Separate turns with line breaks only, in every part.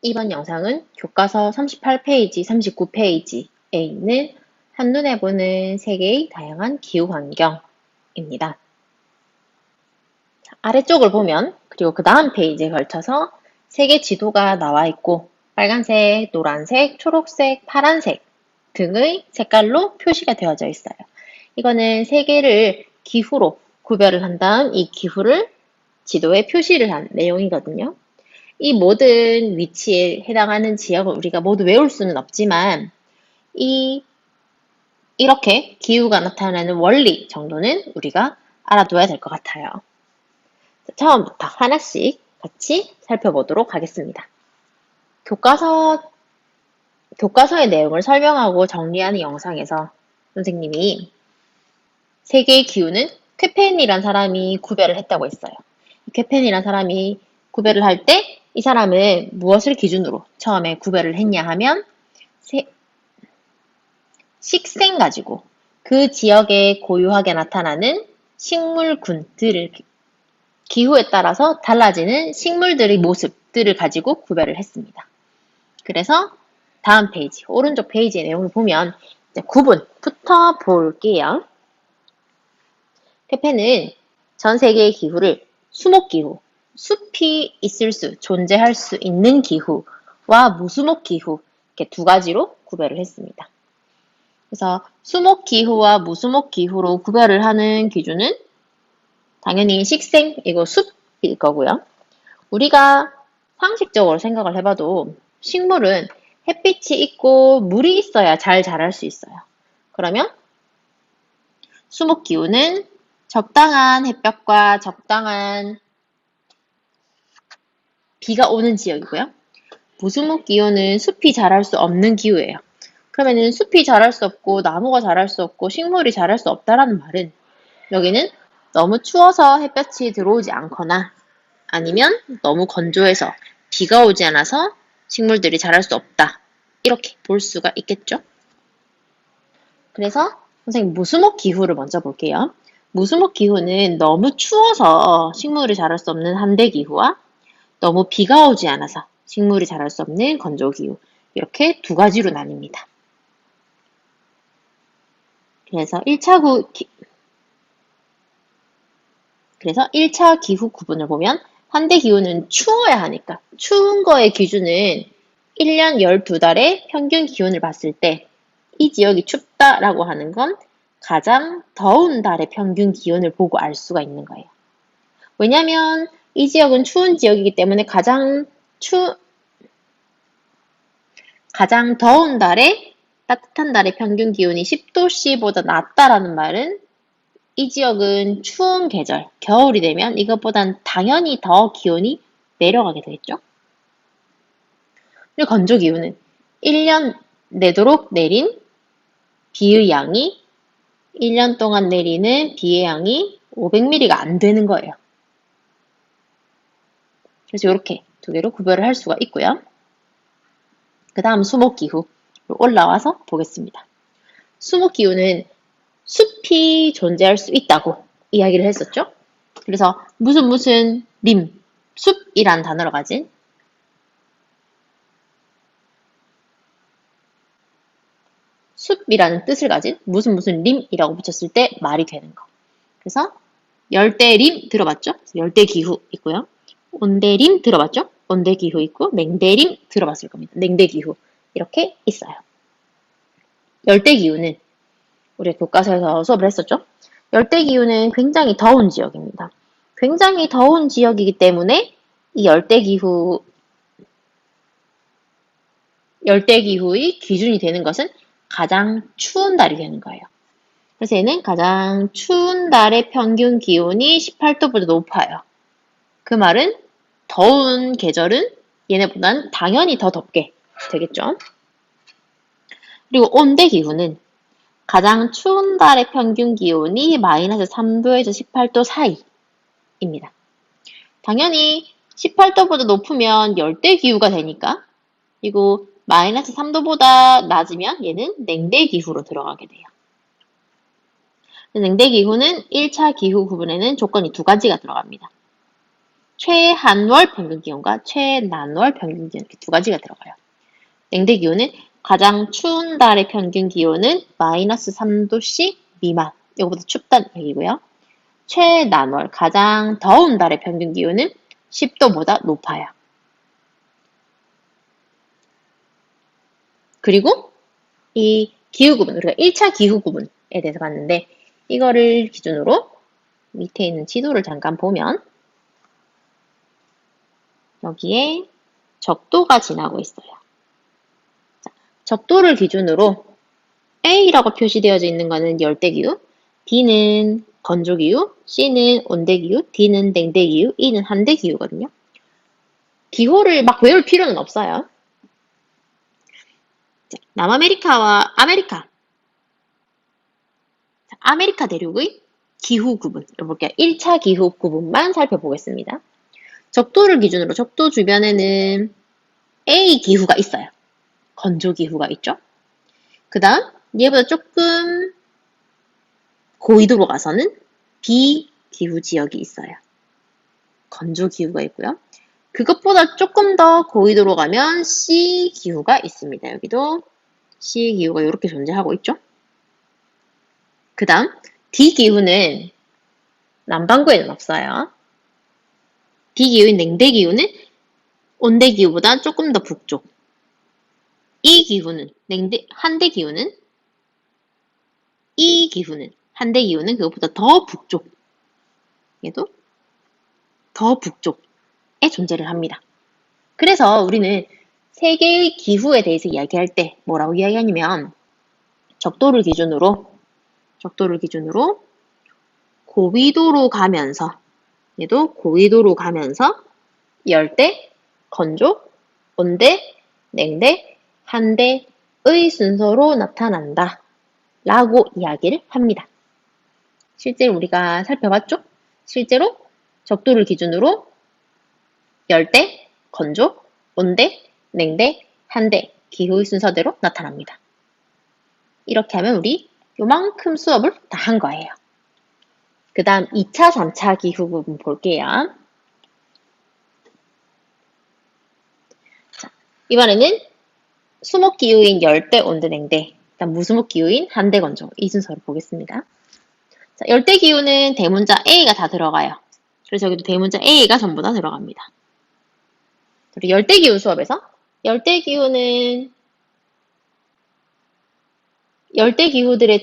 이번 영상은 교과서 38페이지, 39페이지에 있는 한눈에 보는 세계의 다양한 기후 환경입니다. 아래쪽을 보면 그리고 그 다음 페이지에 걸쳐서 세계 지도가 나와 있고 빨간색, 노란색, 초록색, 파란색 등의 색깔로 표시가 되어져 있어요. 이거는 세계를 기후로 구별을 한 다음 이 기후를 지도에 표시를 한 내용이거든요. 이 모든 위치에 해당하는 지역을 우리가 모두 외울 수는 없지만 이렇게 기후가 나타나는 원리 정도는 우리가 알아둬야 될 것 같아요. 처음부터 하나씩 같이 살펴보도록 하겠습니다. 교과서의 내용을 설명하고 정리하는 영상에서 선생님이 세계의 기후는 쾌펜이란 사람이 구별을 했다고 했어요. 쾌펜이란 사람이 구별을 할 때 이 사람은 무엇을 기준으로 처음에 구별을 했냐 하면 식생 가지고 그 지역에 고유하게 나타나는 식물군들을 기후에 따라서 달라지는 식물들의 모습들을 가지고 구별을 했습니다. 그래서 다음 페이지, 오른쪽 페이지의 내용을 보면 이제 구분부터 볼게요. 쾌펜은 전 세계의 기후를 수목기후, 숲이 존재할 수 있는 기후와 무수목기후 이렇게 두 가지로 구별을 했습니다. 그래서 수목기후와 무수목기후로 구별을 하는 기준은 당연히 식생이고 숲일 거고요. 우리가 상식적으로 생각을 해봐도 식물은 햇빛이 있고 물이 있어야 잘 자랄 수 있어요. 그러면 수목기후는 적당한 햇볕과 적당한 비가 오는 지역이고요. 무수목기후는 숲이 자랄 수 없는 기후예요. 그러면은 숲이 자랄 수 없고 나무가 자랄 수 없고 식물이 자랄 수 없다라는 말은 여기는 너무 추워서 햇볕이 들어오지 않거나 아니면 너무 건조해서 비가 오지 않아서 식물들이 자랄 수 없다. 이렇게 볼 수가 있겠죠? 그래서 선생님 무수목 기후를 먼저 볼게요. 무수목 기후는 너무 추워서 식물이 자랄 수 없는 한대 기후와 너무 비가 오지 않아서 식물이 자랄 수 없는 건조 기후 이렇게 두 가지로 나뉩니다. 그래서 1차 기후 구분을 보면 한대 기후는 추워야 하니까 추운 거의 기준은 1년 12달의 평균 기온을 봤을 때 이 지역이 춥다라고 하는 건 가장 더운 달의 평균 기온을 보고 알 수가 있는 거예요. 왜냐하면 이 지역은 추운 지역이기 때문에 가장 더운 달에 따뜻한 달의 평균 기온이 10도씨보다 낮다라는 말은 이 지역은 추운 계절, 겨울이 되면 이것보단 당연히 더 기온이 내려가게 되겠죠. 그리고 건조 기후는 1년 내도록 내린 비의 양이 1년 동안 내리는 비의 양이 500mm가 안 되는 거예요. 그래서 이렇게 두 개로 구별을 할 수가 있고요. 그 다음 수목기후 올라와서 보겠습니다. 수목기후는 숲이 존재할 수 있다고 이야기를 했었죠. 그래서 무슨 숲이란 단어를 가진 숲이라는 뜻을 가진 무슨 림이라고 붙였을 때 말이 되는 거. 그래서 열대림 들어봤죠? 열대기후 있고요. 온대림 들어봤죠? 온대기후 있고 냉대림 들어봤을 겁니다. 냉대기후 이렇게 있어요. 열대기후는 우리 교과서에서 수업을 했었죠? 열대기후는 굉장히 더운 지역입니다. 굉장히 더운 지역이기 때문에 이 열대기후의 기준이 되는 것은 가장 추운 달이 되는 거예요. 그래서 얘는 가장 추운 달의 평균 기온이 18도보다 높아요. 그 말은 더운 계절은 얘네보다는 당연히 더 덥게 되겠죠. 그리고 온대기후는 가장 추운 달의 평균 기온이 마이너스 3도에서 18도 사이입니다. 당연히 18도보다 높으면 열대기후가 되니까 그리고 마이너스 3도보다 낮으면 얘는 냉대기후로 들어가게 돼요. 냉대기후는 1차 기후 구분에는 조건이 두 가지가 들어갑니다. 최한월 평균기온과 최난월 평균기온 이렇게 두 가지가 들어가요. 냉대기온은 가장 추운 달의 평균기온은 마이너스 3도씨 미만, 이거보다 춥다는 얘기고요. 최난월, 가장 더운 달의 평균기온은 10도보다 높아요. 그리고 이 기후구분, 우리가 1차 기후구분에 대해서 봤는데 이거를 기준으로 밑에 있는 지도를 잠깐 보면 여기에 적도가 지나고 있어요. 자, 적도를 기준으로 A라고 표시되어져 있는 것은 열대기후, B는 건조기후, C는 온대기후, D는 냉대기후, E는 한대기후거든요. 기호를 막 외울 필요는 없어요. 자, 남아메리카와 아메리카 대륙의 기후 구분, 볼게요. 1차 기후 구분만 살펴보겠습니다. 적도를 기준으로 적도 주변에는 A 기후가 있어요. 건조 기후가 있죠. 그 다음 얘보다 조금 고緯도로 가서는 B 기후 지역이 있어요. 건조 기후가 있고요. 그것보다 조금 더 고緯도로 가면 C 기후가 있습니다. 여기도 C 기후가 이렇게 존재하고 있죠. 그 다음 D 기후는 남반구에는 없어요. D 기후인 냉대 기후는 온대 기후보다 조금 더 북쪽. 이 기후는 한대 기후는 한대 기후는 그것보다 더 북쪽. 얘도 더 북쪽에 존재를 합니다. 그래서 우리는 세 개의 기후에 대해서 이야기할 때 뭐라고 이야기하냐면 적도를 기준으로 고緯도로 가면서 얘도 고緯도로 가면서 열대, 건조, 온대, 냉대, 한대의 순서로 나타난다 라고 이야기를 합니다. 실제로 우리가 살펴봤죠? 실제로 적도를 기준으로 열대, 건조, 온대, 냉대, 한대 기후의 순서대로 나타납니다. 이렇게 하면 우리 요만큼 수업을 다 한 거예요. 그 다음 2차, 3차 기후 부분 볼게요. 자, 이번에는 수목기후인 열대, 온대, 냉대, 그다음 무수목기후인 한대, 건조 이 순서로 보겠습니다. 자, 열대기후는 대문자 A가 다 들어가요. 그래서 여기도 대문자 A가 전부 다 들어갑니다. 우리 열대기후 수업에서 열대기후들의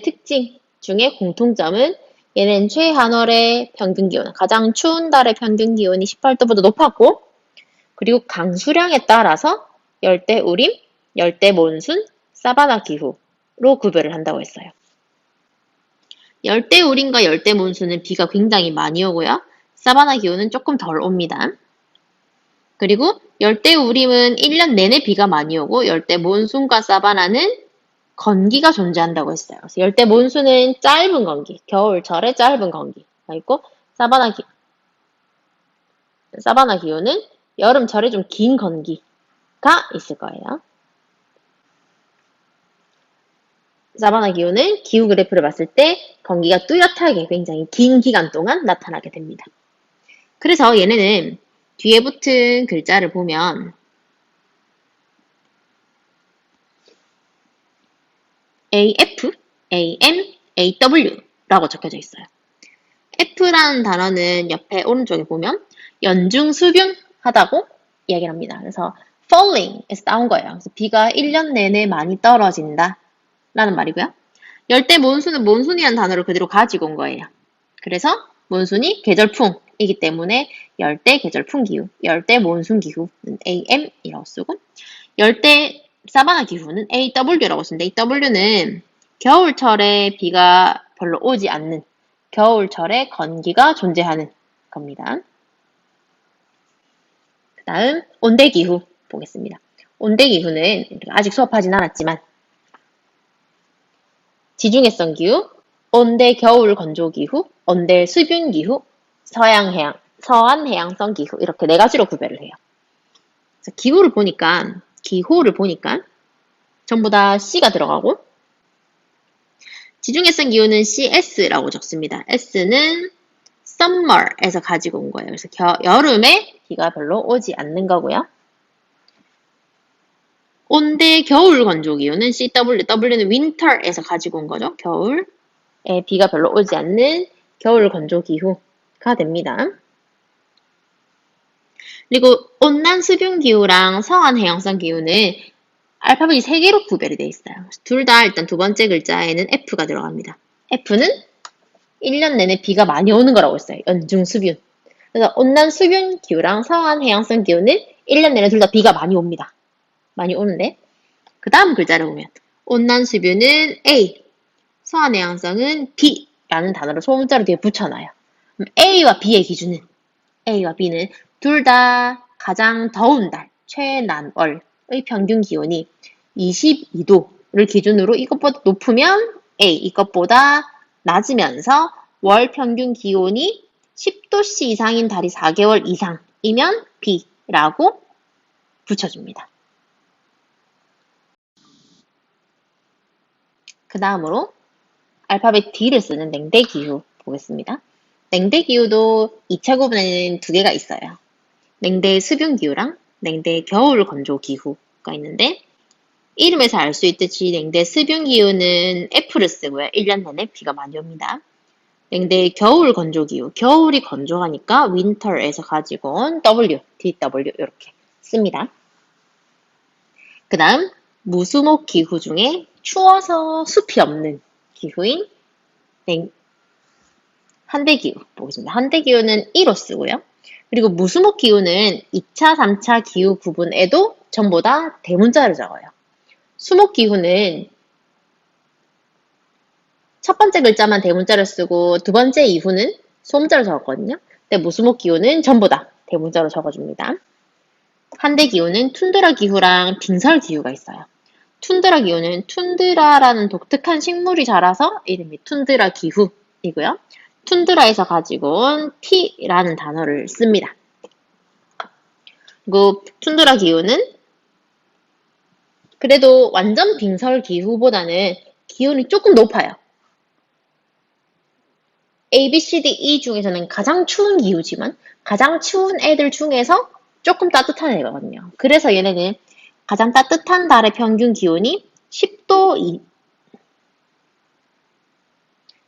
특징 중에 공통점은 얘는 최한월의 평균기온, 가장 추운 달의 평균기온이 18도보다 높았고 그리고 강수량에 따라서 열대우림, 열대몬순, 사바나 기후로 구별을 한다고 했어요. 열대우림과 열대몬순은 비가 굉장히 많이 오고요. 사바나 기후는 조금 덜 옵니다. 그리고 열대우림은 1년 내내 비가 많이 오고 열대몬순과 사바나는 건기가 존재한다고 했어요. 그래서 열대몬순은 짧은 건기, 겨울철에 짧은 건기가 있고 사바나 기후는 여름철에 좀 긴 건기가 있을 거예요. 사바나 기후는 기후 그래프를 봤을 때 건기가 뚜렷하게 굉장히 긴 기간 동안 나타나게 됩니다. 그래서 얘네는 뒤에 붙은 글자를 보면 AF, AM, AW라고 적혀져 있어요. F라는 단어는 옆에 오른쪽에 보면 연중수균하다고 이야기를 합니다. 그래서 falling에서 따온 거예요. 그래서 비가 1년 내내 많이 떨어진다 라는 말이고요. 열대 몬순은 몬순이라는 단어를 그대로 가지고 온 거예요. 그래서 몬순이 계절풍이기 때문에 열대 계절풍 기후, 열대 몬순 기후는 AM이라고 쓰고 열대 사바나 기후는 AW라고 쓰는데 AW는 겨울철에 비가 별로 오지 않는 겨울철에 건기가 존재하는 겁니다. 그 다음 온대기후 보겠습니다. 온대기후는 아직 수업하진 않았지만 지중해성 기후, 온대 겨울 건조 기후, 온대 수균 기후, 서한 해양성 기후 이렇게 네 가지로 구별을 해요. 기후를 보니까 전부 다 C가 들어가고 지중해성 기후는 CS라고 적습니다. S는 summer에서 가지고 온 거예요. 그래서 여름에 비가 별로 오지 않는 거고요. 온대 겨울 건조 기후는 CW, W는 winter에서 가지고 온 거죠. 겨울에 비가 별로 오지 않는 겨울 건조 기후가 됩니다. 그리고 온난 수분 기후랑 서한 해양성 기후는 알파벳이 3개로 구별이 되어 있어요. 둘 다 일단 두 번째 글자에는 F가 들어갑니다. F는 1년 내내 비가 많이 오는 거라고 했어요. 연중 수분. 그래서 온난 수분 기후랑 서한 해양성 기후는 1년 내내 둘 다 비가 많이 옵니다. 많이 오는데 그 다음 글자를 보면 온난 수분은 A, 서한 해양성은 B라는 단어를 소문자로 뒤에 붙여놔요. 그럼 A와 B의 기준은 A와 B는 둘 다 가장 더운 달, 최난월의 평균 기온이 22도를 기준으로 이것보다 높으면 A, 이것보다 낮으면서 월 평균 기온이 10도씨 이상인 달이 4개월 이상이면 B라고 붙여줍니다. 그 다음으로 알파벳 D를 쓰는 냉대기후 보겠습니다. 냉대기후도 2차 구분에는 두 개가 있어요. 냉대 수분기후랑 냉대 겨울 건조 기후가 있는데 이름에서 알 수 있듯이 냉대 수분기후는 F를 쓰고요. 1년 내내 비가 많이 옵니다. 냉대 겨울 건조 기후, 겨울이 건조하니까 winter에서 가지고 온 W, DW 이렇게 씁니다. 그 다음 무수목 기후 중에 추워서 숲이 없는 기후인 한대기후 보겠습니다. 한대기후는 1호 쓰고요. 그리고 무수목 기후는 2차, 3차 기후 구분에도 전부 다 대문자를 적어요. 수목 기후는 첫 번째 글자만 대문자를 쓰고 두 번째 이후는 소문자를 적었거든요. 근데 무수목 기후는 전부 다 대문자로 적어줍니다. 한대 기후는 툰드라 기후랑 빙설 기후가 있어요. 툰드라 기후는 툰드라라는 독특한 식물이 자라서 이름이 툰드라 기후이고요. 툰드라에서 가지고 온 T라는 단어를 씁니다. 그리고 툰드라 기후는 그래도 완전 빙설 기후보다는 기온이 조금 높아요. A, B, C, D, E 중에서는 가장 추운 기후지만 가장 추운 애들 중에서 조금 따뜻한 애거든요. 그래서 얘네는 가장 따뜻한 달의 평균 기온이 10도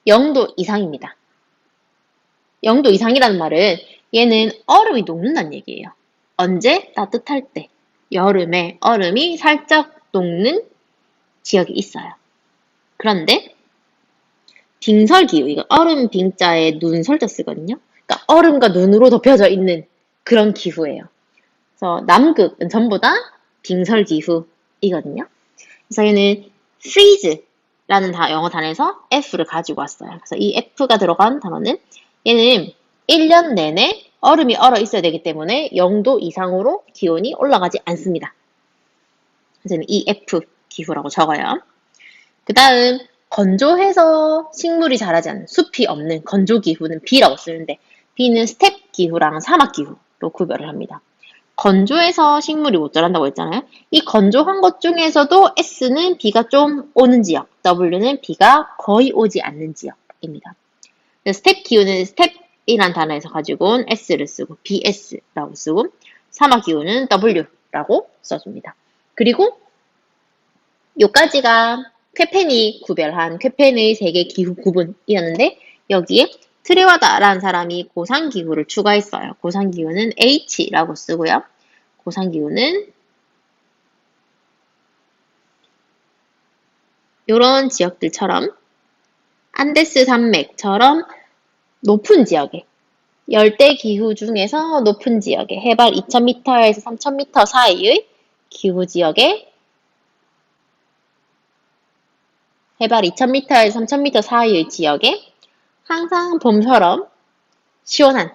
0도 이상입니다. 0도 이상이라는 말은 얘는 얼음이 녹는다는 얘기예요. 언제? 따뜻할 때. 여름에 얼음이 살짝 녹는 지역이 있어요. 그런데 빙설기후, 이거 얼음 빙자에 눈설자 쓰거든요. 그러니까 얼음과 눈으로 덮여져 있는 그런 기후예요. 그래서 남극은 전부 다 빙설기후이거든요. 그래서 얘는 freeze라는 영어 단어에서 F를 가지고 왔어요. 그래서 이 F가 들어간 단어는 얘는 1년 내내 얼음이 얼어 있어야 되기 때문에 0도 이상으로 기온이 올라가지 않습니다. 그래서 이 F 기후라고 적어요. 그 다음 건조해서 식물이 자라지 않는 숲이 없는 건조 기후는 B라고 쓰는데 B는 스텝 기후랑 사막 기후로 구별을 합니다. 건조해서 식물이 못 자란다고 했잖아요. 이 건조한 것 중에서도 S는 비가 좀 오는 지역, W는 비가 거의 오지 않는 지역입니다. 스텝 기후는 스텝이란 단어에서 가지고 온 S를 쓰고 BS라고 쓰고 사막 기후는 W라고 써줍니다. 그리고 요까지가 쾌펜이 구별한 쾌펜의 세계 기후 구분이었는데 여기에 트레와다라는 사람이 고산기후를 추가했어요. 고산기후는 H라고 쓰고요. 고산기후는 이런 지역들처럼 안데스 산맥처럼 높은 지역에 열대기후 중에서 높은 지역에 해발 2000m에서 3000m 사이의 기후 지역에 해발 2000m에서 3000m 사이의 지역에 항상 봄처럼 시원한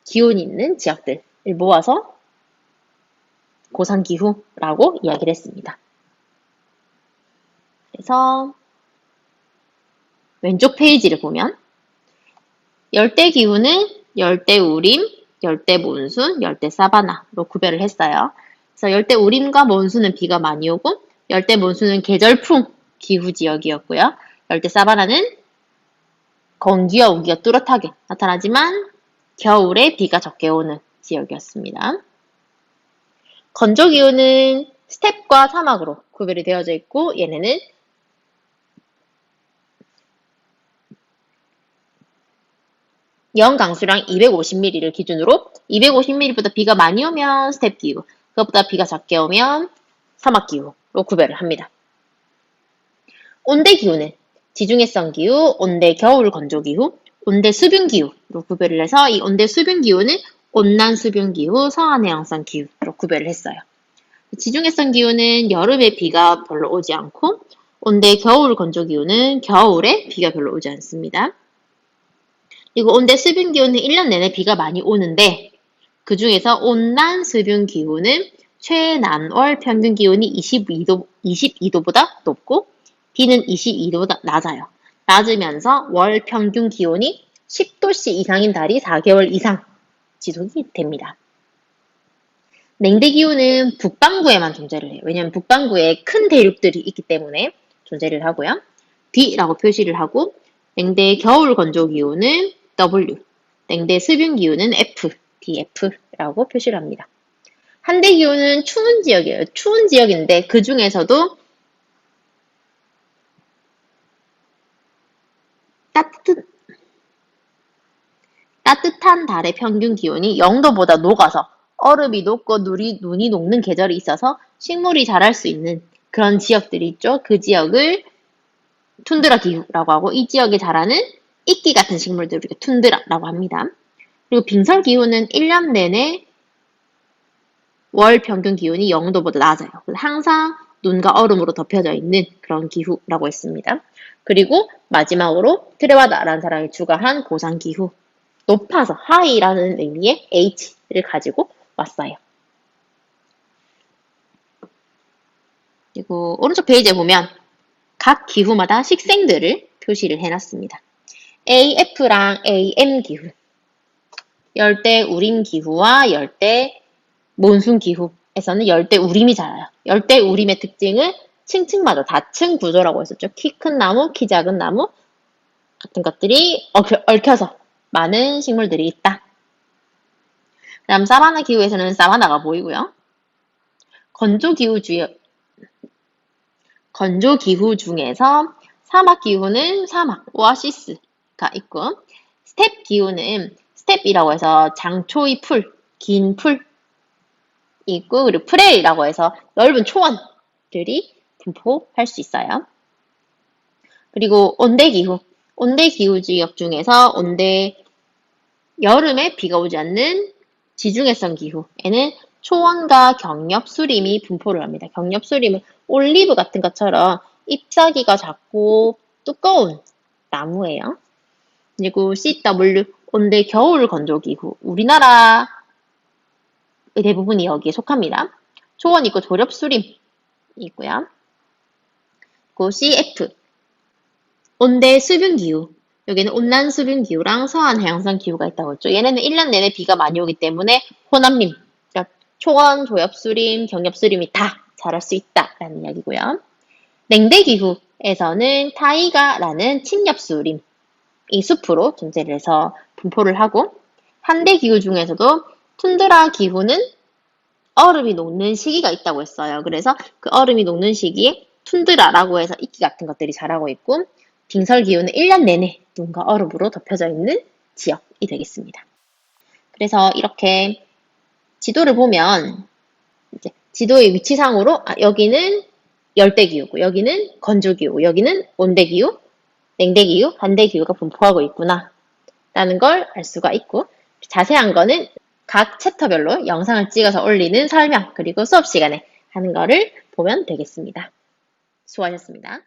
기온이 있는 지역들을 모아서 고산기후라고 이야기를 했습니다. 그래서 왼쪽 페이지를 보면 열대기후는 열대우림, 열대몬순, 열대사바나로 구별을 했어요. 그래서 열대우림과 몬순은 비가 많이 오고 열대몬순은 계절풍 기후 지역이었고요. 열대사바나는 건기와 우기가 뚜렷하게 나타나지만 겨울에 비가 적게 오는 지역이었습니다. 건조기후는 스텝과 사막으로 구별이 되어져 있고 얘네는 영강수량 250mm를 기준으로 250mm보다 비가 많이 오면 스텝기후, 그것보다 비가 적게 오면 사막기후로 구별을 합니다. 온대기후는 지중해성기후, 온대겨울 건조기후, 온대수분기후로 구별을 해서 이 온대수분기후는 온난수분기후, 서한해양성기후로 구별을 했어요. 지중해성기후는 여름에 비가 별로 오지 않고 온대겨울 건조기후는 겨울에 비가 별로 오지 않습니다. 그리고 온대수분기후는 1년 내내 비가 많이 오는데 그 중에서 온난수분기후는 최난월 평균 기온이 22도보다 높고 비는 22도보다 낮아요. 낮으면서 월 평균 기온이 10도씨 이상인 달이 4개월 이상 지속이 됩니다. 냉대기후는 북반구에만 존재를 해요. 왜냐하면 북반구에 큰 대륙들이 있기 때문에 존재를 하고요. D라고 표시를 하고 냉대 겨울 건조기후는 W, 냉대 수분기후는 F, DF라고 표시를 합니다. 한대기후는 추운 지역이에요. 추운 지역인데 그 중에서도 따뜻한 달의 평균 기온이 0도보다 녹아서 얼음이 녹고 눈이 녹는 계절이 있어서 식물이 자랄 수 있는 그런 지역들이 있죠. 그 지역을 툰드라 기후라고 하고 이 지역에 자라는 이끼 같은 식물들을 우리가 툰드라라고 합니다. 그리고 빙설 기후는 1년 내내 월 평균 기온이 0도보다 낮아요. 항상 눈과 얼음으로 덮여져 있는 그런 기후라고 했습니다. 그리고 마지막으로 트레와다라는 사람이 추가한 고산기후. 높아서 high라는 의미의 h를 가지고 왔어요. 그리고 오른쪽 페이지에 보면 각 기후마다 식생들을 표시를 해놨습니다. AF랑 AM 기후, 열대 우림 기후와 열대 몬순 기후에서는 열대 우림이 자라요. 열대 우림의 특징은 층층마다 다층 구조라고 했었죠. 키 큰 나무, 키 작은 나무 같은 것들이 얽혀서 많은 식물들이 있다. 그 다음 사바나 기후에서는 사바나가 보이고요. 건조기후 중에서 사막기후는 사막, 오아시스가 있고 스텝 기후는 스텝이라고 해서 장초의 풀, 긴 풀 있고 그리고 프레이라고 해서 넓은 초원들이 분포할 수 있어요. 그리고 온대기후 지역 중에서 여름에 비가 오지 않는 지중해성 기후에는 초원과 경엽수림이 분포를 합니다. 경엽수림은 올리브 같은 것처럼 잎사귀가 작고 두꺼운 나무예요. 그리고 CW, 온대 겨울 건조기후. 우리나라의 대부분이 여기에 속합니다. 초원 있고 조렵수림 있고요. 그리고 CF, 온대 수분기후. 여기는 온난수분기후랑 서한해양성 기후가 있다고 했죠. 얘네는 1년 내내 비가 많이 오기 때문에 호남림, 그러니까 초원, 조엽수림, 경엽수림이 다 자랄 수 있다라는 이야기고요. 냉대기후에서는 타이가라는 침엽수림, 이 숲으로 존재를 해서 분포를 하고 한대기후 중에서도 툰드라 기후는 얼음이 녹는 시기가 있다고 했어요. 그래서 그 얼음이 녹는 시기에 툰드라라고 해서 이끼 같은 것들이 자라고 있고 빙설 기후는 1년 내내 눈과 얼음으로 덮여져 있는 지역이 되겠습니다. 그래서 이렇게 지도를 보면 이제 지도의 위치상으로 여기는 열대기후고 여기는 건조기후, 여기는 온대기후, 냉대기후, 한대기후가 분포하고 있구나 라는 걸 알 수가 있고 자세한 거는 각 챕터별로 영상을 찍어서 올리는 설명 그리고 수업 시간에 하는 거를 보면 되겠습니다. 수고하셨습니다.